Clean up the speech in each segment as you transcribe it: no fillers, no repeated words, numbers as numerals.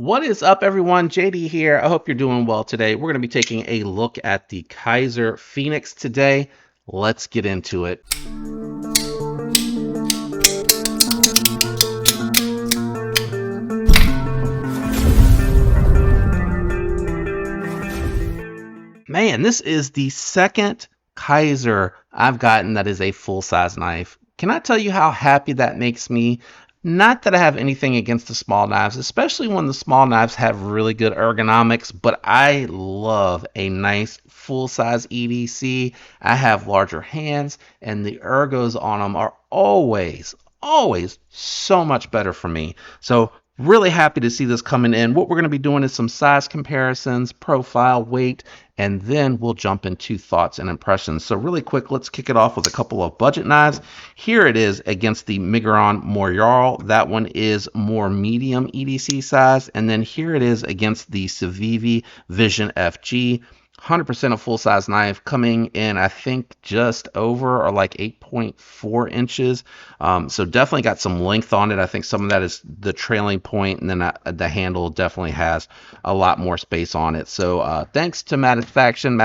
What is up, everyone? JD here. I hope you're doing well today. We're going to be taking a look at the Kizer Phoenix today. Let's get into it. Man, this is the second Kizer I've gotten that is a full-size knife. Can I tell you how happy that makes me? Not that I have anything against the small knives, especially when the small knives have really good ergonomics, but I love a nice full-size EDC. I have larger hands, and the ergos on them are always so much better for me. So really happy to see this coming in. What we're going to be doing is some size comparisons, profile, weight, and then we'll jump into thoughts and impressions. So really quick, let's kick it off with a couple of budget knives. Here it is against the Miguron Montreal. That one is more medium EDC size. And then here it is against the Civivi Vision FG. 100% a full-size knife, coming in, I think, just over or like 8.4 inches. So definitely got some length on it. I think some of that is the trailing point, and then the handle definitely has a lot more space on it. So thanks to Matt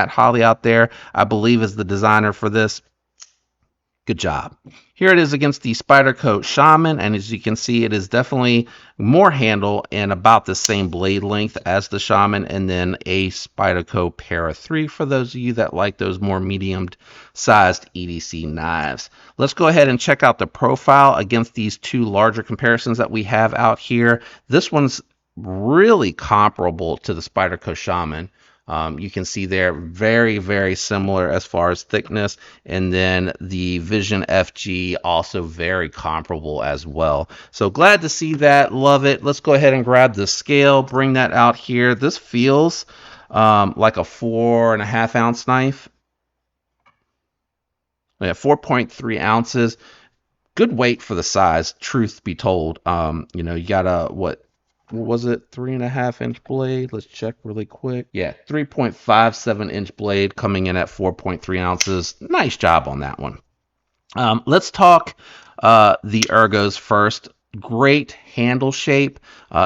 Holly out there, I believe is the designer for this. Good job. Here it is against the Spyderco Shaman, and as you can see, it is definitely more handle and about the same blade length as the Shaman, and then a Spyderco Para 3 for those of you that like those more medium-sized EDC knives. Let's go ahead and check out the profile against these two larger comparisons that we have out here. This one's really comparable to the Spyderco Shaman. You can see they're very similar as far as thickness, and then the Vision FG also very comparable as well. So glad to see that. Love it. Let's go ahead and grab the scale, bring that out here. This feels like a 4.5 ounce knife. Yeah, 4.3 ounces. Good weight for the size, truth be told. You know, you got a what was it, 3.5 inch blade? Let's check really quick. Yeah, 3.57 inch blade coming in at 4.3 ounces. Nice job on that one. Let's talk the ergos first. Great handle shape.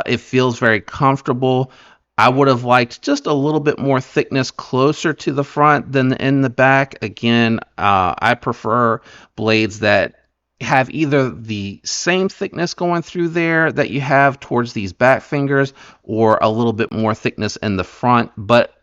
It feels very comfortable. I would have liked just a little bit more thickness closer to the front than in the back. Again, I prefer blades that have either the same thickness going through there that you have towards these back fingers, or a little bit more thickness in the front. But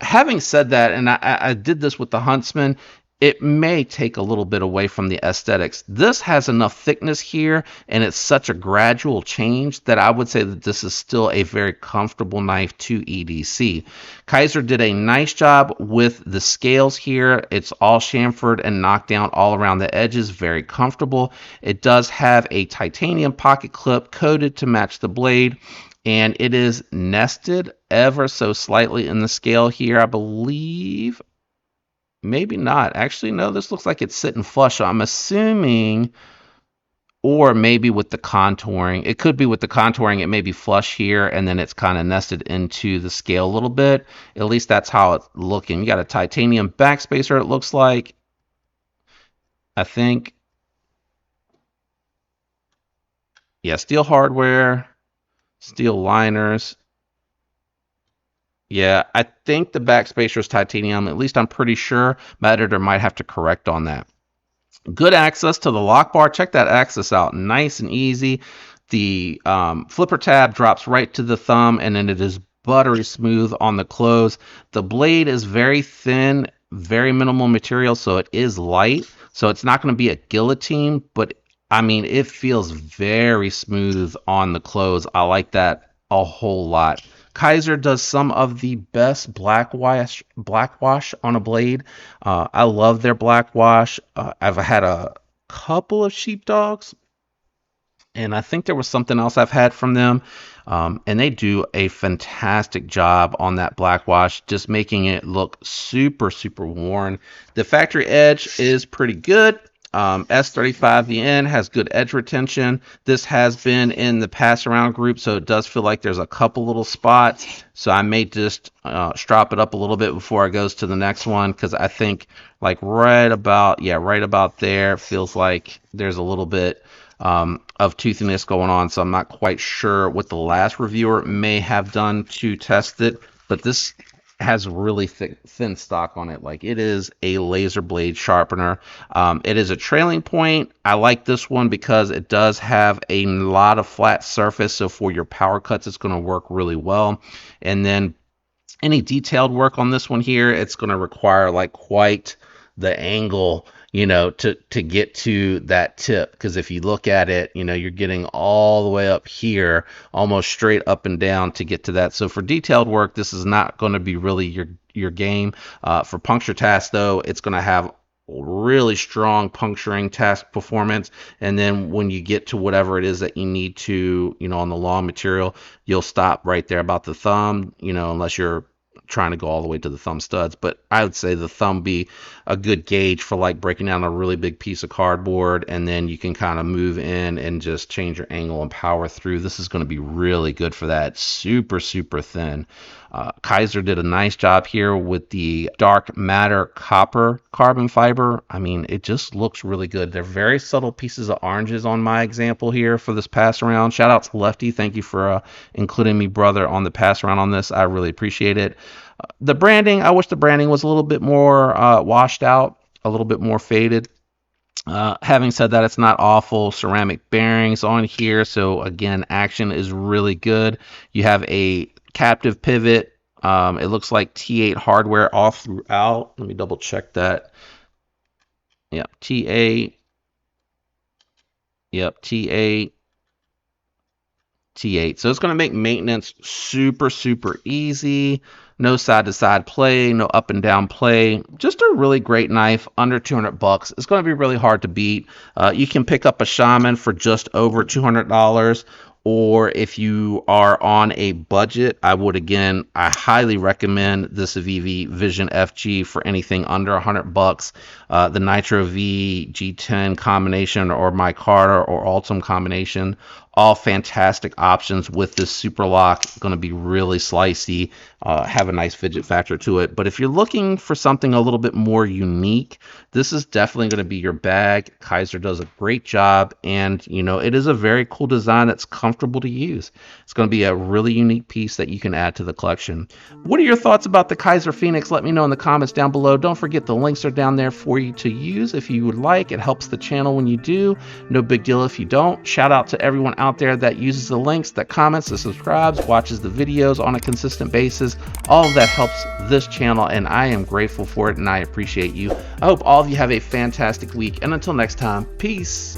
having said that, and I did this with the Huntsman, it may take a little bit away from the aesthetics. This has enough thickness here, and it's such a gradual change that I would say that this is still a very comfortable knife to EDC. Kizer did a nice job with the scales here. It's all chamfered and knocked down all around the edges, very comfortable. It does have a titanium pocket clip coated to match the blade, and it is nested ever so slightly in the scale here, I believe. Maybe not. Actually, no, this looks like it's sitting flush. So I'm assuming, or maybe with the contouring. It could be with the contouring. It may be flush here, and then it's kind of nested into the scale a little bit. At least that's how it's looking. You got a titanium backspacer, it looks like. I think. Yeah, steel hardware, steel liners. Yeah, I think the backspacer is titanium. At least I'm pretty sure. My editor might have to correct on that. Good access to the lock bar. Check that access out. Nice and easy. The flipper tab drops right to the thumb, and then it is buttery smooth on the close. The blade is very thin, very minimal material, so it is light. So it's not going to be a guillotine, but I mean, it feels very smooth on the close. I like that a whole lot. Kizer does some of the best black wash on a blade. I love their black wash. I've had a couple of sheepdogs, and I think there was something else I've had from them. And they do a fantastic job on that black wash, just making it look super worn. The factory edge is pretty good. S35VN has good edge retention. This has been in the pass around group, so it does feel like there's a couple little spots. So I may just strop it up a little bit before it goes to the next one, because I think like right about there feels like there's a little bit of toothiness going on, so I'm not quite sure what the last reviewer may have done to test it, but this has really thin stock on it. Like, it is a laser blade sharpener. It is a trailing point. I like this one because it does have a lot of flat surface, so for your power cuts it's going to work really well. And then any detailed work on this one here, it's going to require like quite the angle, you know, to get to that tip, because if you look at it, you know, you're getting all the way up here, almost straight up and down to get to that. So for detailed work, this is not going to be really your game. For puncture tasks though, it's going to have really strong puncturing task performance. And then when you get to whatever it is that you need to, you know, on the long material, you'll stop right there about the thumb, you know, unless you're trying to go all the way to the thumb studs. But I would say the thumb be a good gauge for like breaking down a really big piece of cardboard, and then you can kind of move in and just change your angle and power through. This is going to be really good for that. Super thin. Kizer did a nice job here with the dark matter copper carbon fiber. I mean, it just looks really good. They're very subtle pieces of oranges on my example here for this pass around. Shout out to Lefty. Thank you for including me, brother, on the pass around on this. I really appreciate it. The branding, I wish the branding was a little bit more washed out, a little bit more faded. Having said that, it's not awful. Ceramic bearings on here, so again, action is really good. You have a captive pivot. It looks like T8 hardware all throughout. Let me double check that. Yep, T8. Yep, T8. T8. So it's going to make maintenance super easy. No side to side play, no up and down play. Just a really great knife, under 200 bucks. It's going to be really hard to beat. You can pick up a Shaman for just over $200. Or if you are on a budget, I highly recommend this VV Vision FG for anything under 100 bucks. The Nitro V G10 combination or micarta or Ultim combination, all fantastic options with this super lock. Going to be really slicey, have a nice fidget factor to it. But if you're looking for something a little bit more unique, this is definitely going to be your bag. Kizer does a great job, and you know, it is a very cool design that's comfortable to use. It's going to be a really unique piece that you can add to the collection. What are your thoughts about the Kizer Phoenix? Let me know in the comments down below. Don't forget the links are down there for you to use if you would like. It helps the channel when you do. No big deal if you don't. Shout out to everyone out there that uses the links, that comments, that subscribes, watches the videos on a consistent basis. All of that helps this channel, and I am grateful for it, and I appreciate you. I hope all of you have a fantastic week, and until next time, peace.